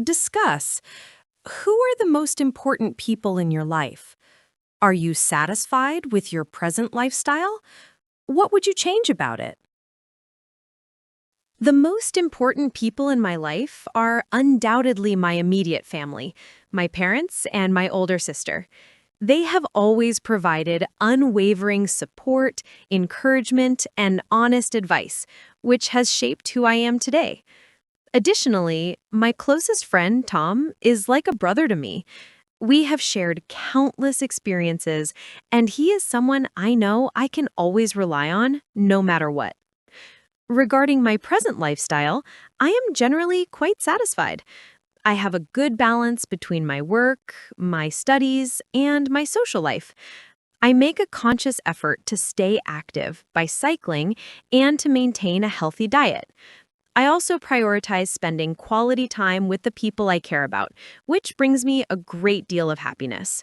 Discuss. Who are the most important people in your life? Are you satisfied with your present lifestyle? What would you change about it? The most important people in my life are undoubtedly my immediate family, my parents and my older sister. They have always provided unwavering support, encouragement, and honest advice, which has shaped who I am today. Additionally, my closest friend, Tom, is like a brother to me. We have shared countless experiences, and he is someone I know I can always rely on, no matter what. Regarding my present lifestyle, I am generally quite satisfied. I have a good balance between my work, my studies, and my social life. I make a conscious effort to stay active by cycling and to maintain a healthy diet. I also prioritize spending quality time with the people I care about, which brings me a great deal of happiness.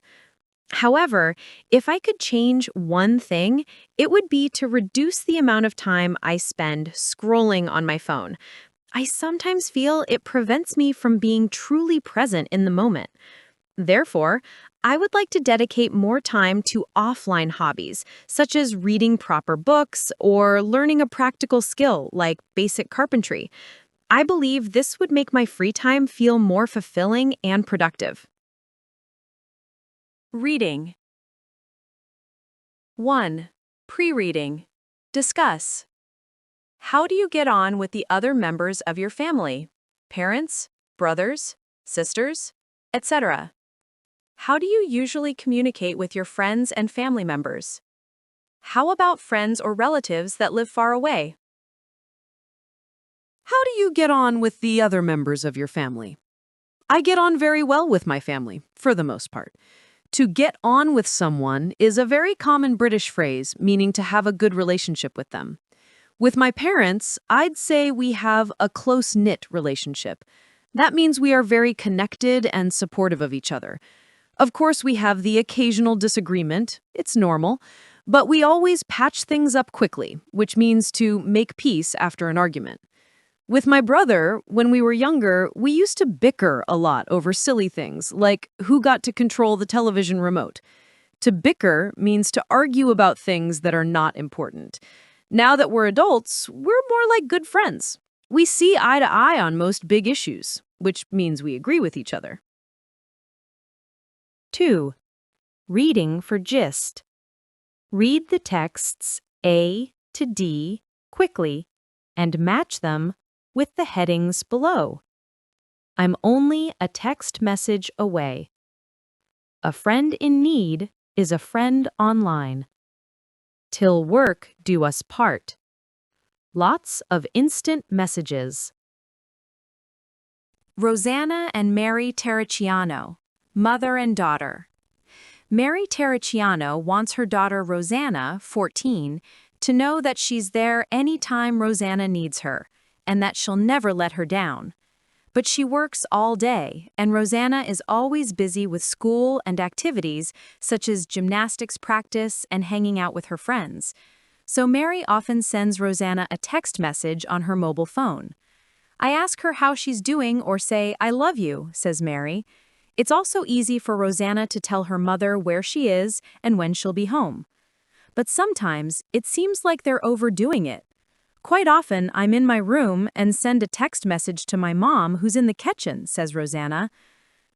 However, if I could change one thing, it would be to reduce the amount of time I spend scrolling on my phone. I sometimes feel it prevents me from being truly present in the moment. Therefore, I would like to dedicate more time to offline hobbies, such as reading proper books or learning a practical skill like basic carpentry. I believe this would make my free time feel more fulfilling and productive. Reading. 1. Pre-reading. Discuss. How do you get on with the other members of your family? Parents, brothers, sisters, etc. How do you usually communicate with your friends and family members? How about friends or relatives that live far away? How do you get on with the other members of your family? I get on very well with my family, for the most part. To get on with someone is a very common British phrase, meaning to have a good relationship with them. With my parents, I'd say we have a close-knit relationship. That means we are very connected and supportive of each other. Of course, we have the occasional disagreement. It's normal. But we always patch things up quickly, which means to make peace after an argument. With my brother, when we were younger, we used to bicker a lot over silly things, like who got to control the television remote. To bicker means to argue about things that are not important. Now that we're adults, we're more like good friends. We see eye to eye on most big issues, which means we agree with each other. 2. Reading for gist. Read the texts A to D quickly and match them with the headings below. I'm only a text message away. A friend in need is a friend online. Till work do us part. Lots of instant messages. Rosanna and Mary Terracciano, mother and daughter. Mary Terracciano wants her daughter Rosanna, 14, to know that she's there anytime Rosanna needs her, and that she'll never let her down. But she works all day, and Rosanna is always busy with school and activities such as gymnastics practice and hanging out with her friends. So Mary often sends Rosanna a text message on her mobile phone. I ask her how she's doing or say, "I love you," says Mary. It's also easy for Rosanna to tell her mother where she is and when she'll be home. But sometimes it seems like they're overdoing it. Quite often, I'm in my room and send a text message to my mom who's in the kitchen, says Rosanna.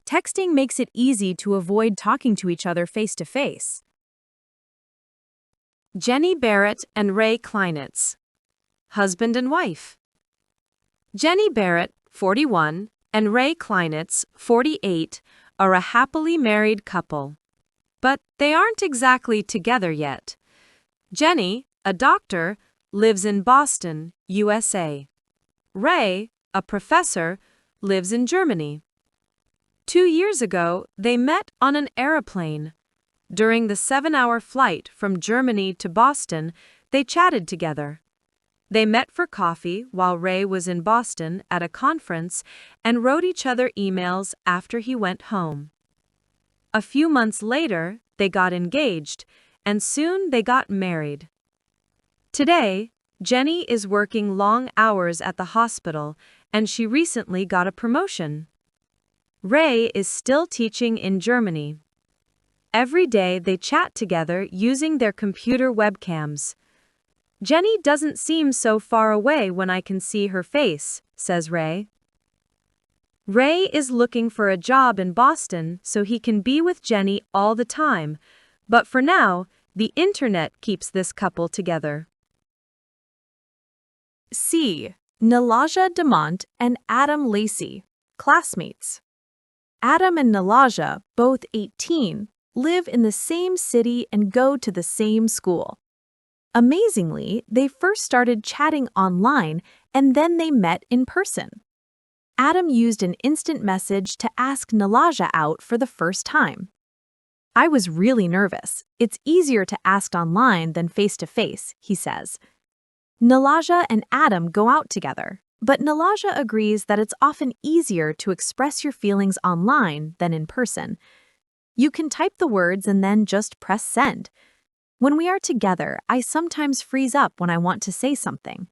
Texting makes it easy to avoid talking to each other face to face. Jenny Barrett and Ray Kleinitz, husband and wife. Jenny Barrett, 41, and Ray Kleinitz, 48, are a happily married couple. But they aren't exactly together yet. Jenny, a doctor, lives in Boston, USA. Ray, a professor, lives in Germany. 2 years ago, they met on an airplane. During the 7-hour flight from Germany to Boston, they chatted together. They met for coffee while Ray was in Boston at a conference and wrote each other emails after he went home. A few months later, they got engaged, and soon they got married. Today, Jenny is working long hours at the hospital, and she recently got a promotion. Ray is still teaching in Germany. Every day they chat together using their computer webcams. Jenny doesn't seem so far away when I can see her face, says Ray. Ray is looking for a job in Boston so he can be with Jenny all the time, but for now, the internet keeps this couple together. C. Nalaja Demont and Adam Lacey, classmates. Adam and Nalaja, both 18, live in the same city and go to the same school. Amazingly, they first started chatting online and then they met in person. Adam used an instant message to ask Nalaja out for the first time. I was really nervous. It's easier to ask online than face-to-face, he says. Nalaja and Adam go out together, but Nalaja agrees that it's often easier to express your feelings online than in person. You can type the words and then just press send. When we are together, I sometimes freeze up when I want to say something.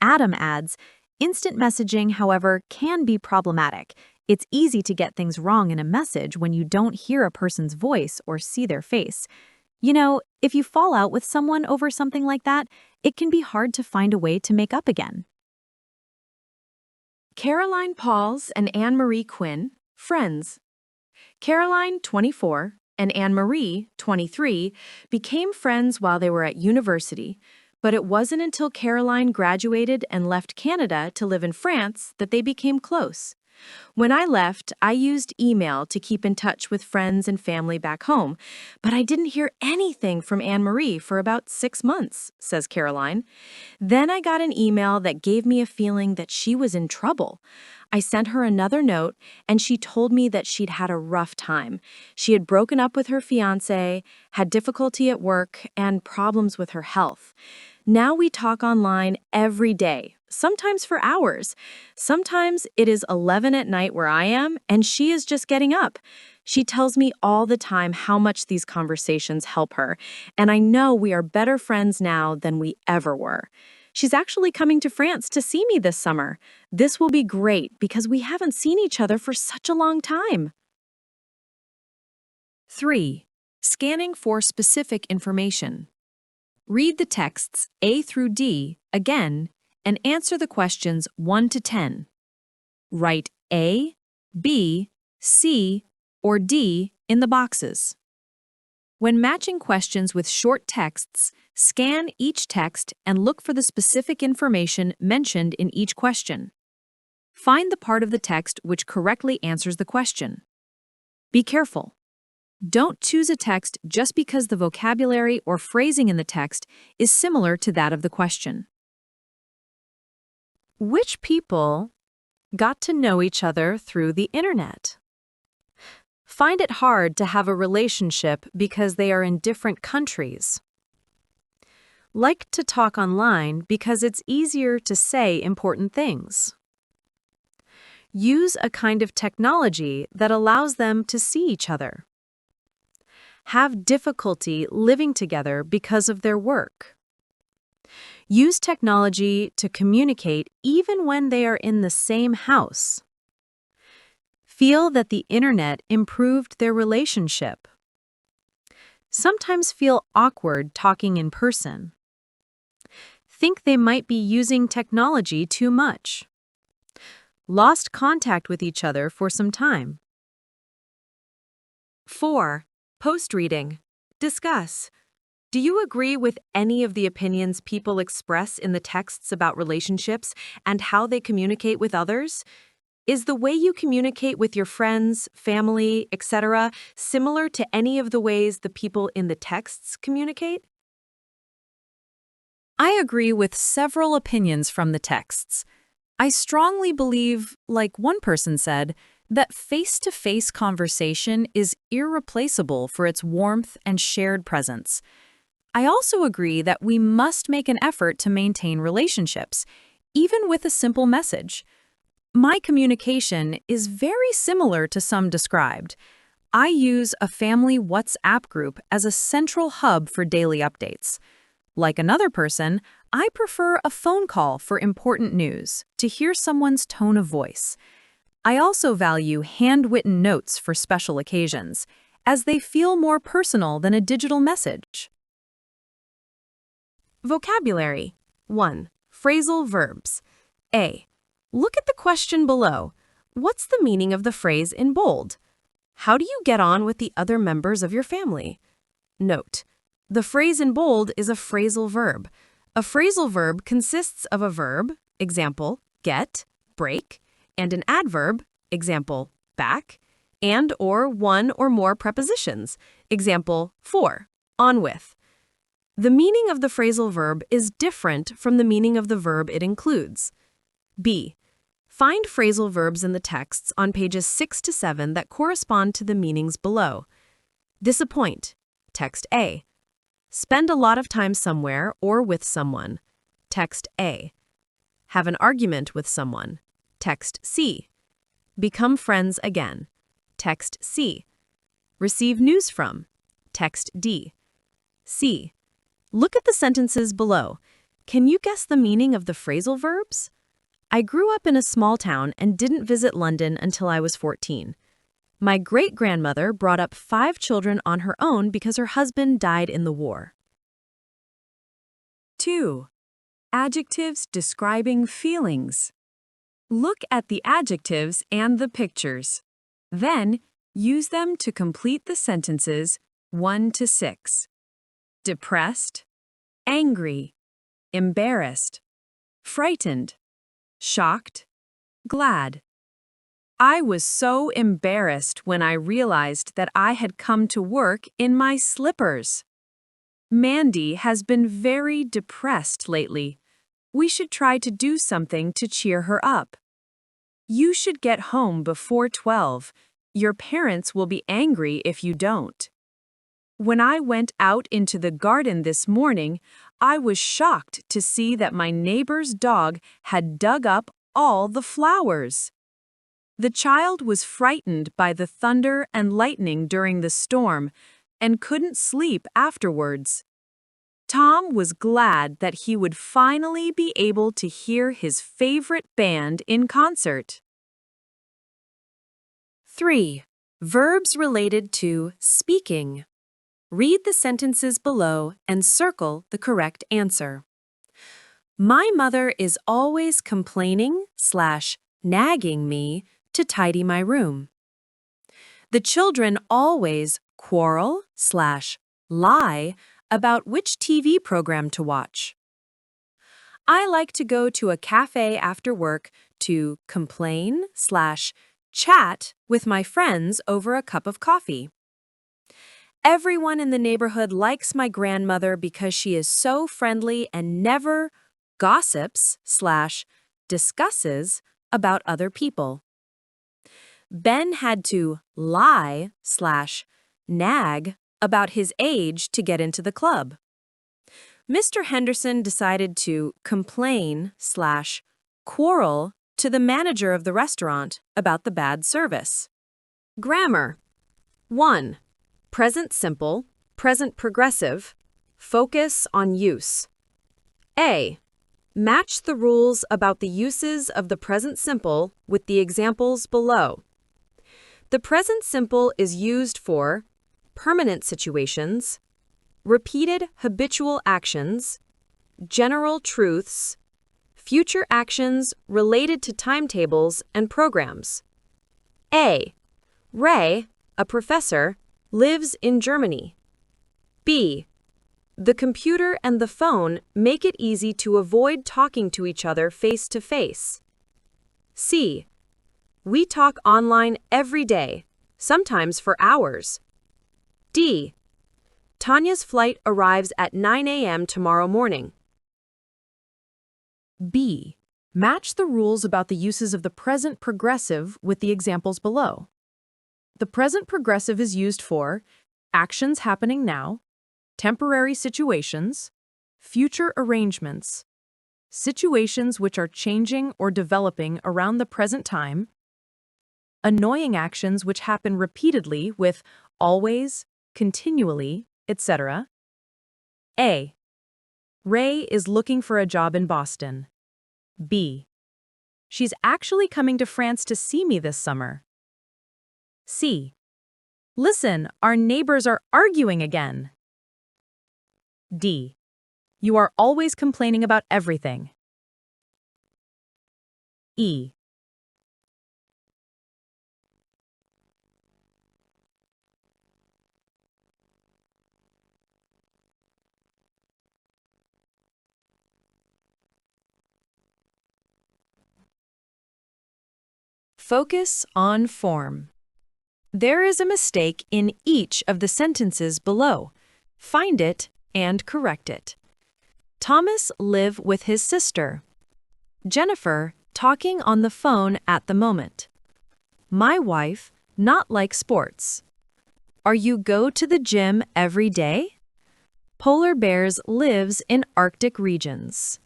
Adam adds, instant messaging, however, can be problematic. It's easy to get things wrong in a message when you don't hear a person's voice or see their face. You know, if you fall out with someone over something like that, it can be hard to find a way to make up again. Caroline Pauls and Anne-Marie Quinn, friends. Caroline, 24, and Anne-Marie, 23, became friends while they were at university, but it wasn't until Caroline graduated and left Canada to live in France that they became close. When I left, I used email to keep in touch with friends and family back home, but I didn't hear anything from Anne-Marie for about 6 months, says Caroline. Then I got an email that gave me a feeling that she was in trouble. I sent her another note, and she told me that she'd had a rough time. She had broken up with her fiancé, had difficulty at work, and problems with her health. Now we talk online every day, sometimes for hours. Sometimes it is 11 at night where I am, and she is just getting up. She tells me all the time how much these conversations help her, and I know we are better friends now than we ever were. She's actually coming to France to see me this summer. This will be great because we haven't seen each other for such a long time. 3. Scanning for specific information. Read the texts A through D again and answer the questions 1 to 10. Write A, B, C, or D in the boxes. When matching questions with short texts, scan each text and look for the specific information mentioned in each question. Find the part of the text which correctly answers the question. Be careful. Don't choose a text just because the vocabulary or phrasing in the text is similar to that of the question. Which people got to know each other through the internet? Find it hard to have a relationship because they are in different countries. Like to talk online because it's easier to say important things. Use a kind of technology that allows them to see each other. Have difficulty living together because of their work. Use technology to communicate even when they are in the same house. Feel that the internet improved their relationship. Sometimes feel awkward talking in person. Think they might be using technology too much. Lost contact with each other for some time. 4. Post-reading. Discuss. Do you agree with any of the opinions people express in the texts about relationships and how they communicate with others? Is the way you communicate with your friends, family, etc., similar to any of the ways the people in the texts communicate? I agree with several opinions from the texts. I strongly believe, like one person said, that face-to-face conversation is irreplaceable for its warmth and shared presence. I also agree that we must make an effort to maintain relationships, even with a simple message. My communication is very similar to some described. I use a family WhatsApp group as a central hub for daily updates. Like another person, I prefer a phone call for important news, to hear someone's tone of voice. I also value handwritten notes for special occasions, as they feel more personal than a digital message. Vocabulary. 1. Phrasal verbs. A. Look at the question below. What's the meaning of the phrase in bold? How do you get on with the other members of your family? Note: the phrase in bold is a phrasal verb. A phrasal verb consists of a verb, example, get, break, and an adverb, example, back, and or one or more prepositions, example, for, on with. The meaning of the phrasal verb is different from the meaning of the verb it includes. B. Find phrasal verbs in the texts on pages 6 to 7 that correspond to the meanings below. Disappoint. Text A. Spend a lot of time somewhere or with someone. Text A. Have an argument with someone. Text C. Become friends again. Text C. Receive news from. Text D. C. Look at the sentences below. Can you guess the meaning of the phrasal verbs? I grew up in a small town and didn't visit London until I was 14. My great-grandmother brought up 5 children on her own because her husband died in the war. 2. Adjectives describing feelings. Look at the adjectives and the pictures. Then, use them to complete the sentences 1 to 6. Depressed, angry, embarrassed, frightened, shocked, glad. I was so embarrassed when I realized that I had come to work in my slippers. Mandy has been very depressed lately. We should try to do something to cheer her up. You should get home before 12. Your parents will be angry if you don't. When I went out into the garden this morning, I was shocked to see that my neighbor's dog had dug up all the flowers. The child was frightened by the thunder and lightning during the storm and couldn't sleep afterwards. Tom was glad that he would finally be able to hear his favorite band in concert. 3. Verbs related to speaking. Read the sentences below and circle the correct answer. My mother is always complaining/nagging me to tidy my room. The children always quarrel/lie about which TV program to watch. I like to go to a cafe after work to complain/chat with my friends over a cup of coffee. Everyone in the neighborhood likes my grandmother because she is so friendly and never gossips/discusses about other people. Ben had to lie/nag about his age to get into the club. Mr. Henderson decided to complain/quarrel to the manager of the restaurant about the bad service. Grammar. 1. Present simple, present progressive. Focus on use. A. Match the rules about the uses of the present simple with the examples below. The present simple is used for permanent situations, repeated habitual actions, general truths, future actions related to timetables and programs. A. Ray, a professor, lives in Germany. B. The computer and the phone make it easy to avoid talking to each other face to face. C. We talk online every day, sometimes for hours. D. Tanya's flight arrives at 9 a.m. tomorrow morning. B. Match the rules about the uses of the present progressive with the examples below. The present progressive is used for actions happening now, temporary situations, future arrangements, situations which are changing or developing around the present time, annoying actions which happen repeatedly with always, continually, etc. A. Ray is looking for a job in Boston. B. She's actually coming to France to see me this summer. C. Listen, our neighbors are arguing again. D. You are always complaining about everything. E. Focus on form. There is a mistake in each of the sentences below. Find it and correct it. Thomas live with his sister. Jennifer talking on the phone at the moment. My wife not like sports. Are you go to the gym every day? Polar bears lives in Arctic regions.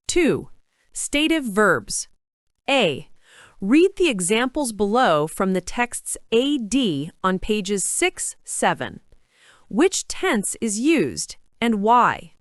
2. Stative verbs. A. Read the examples below from the texts AD on pages 6, 7. Which tense is used and why?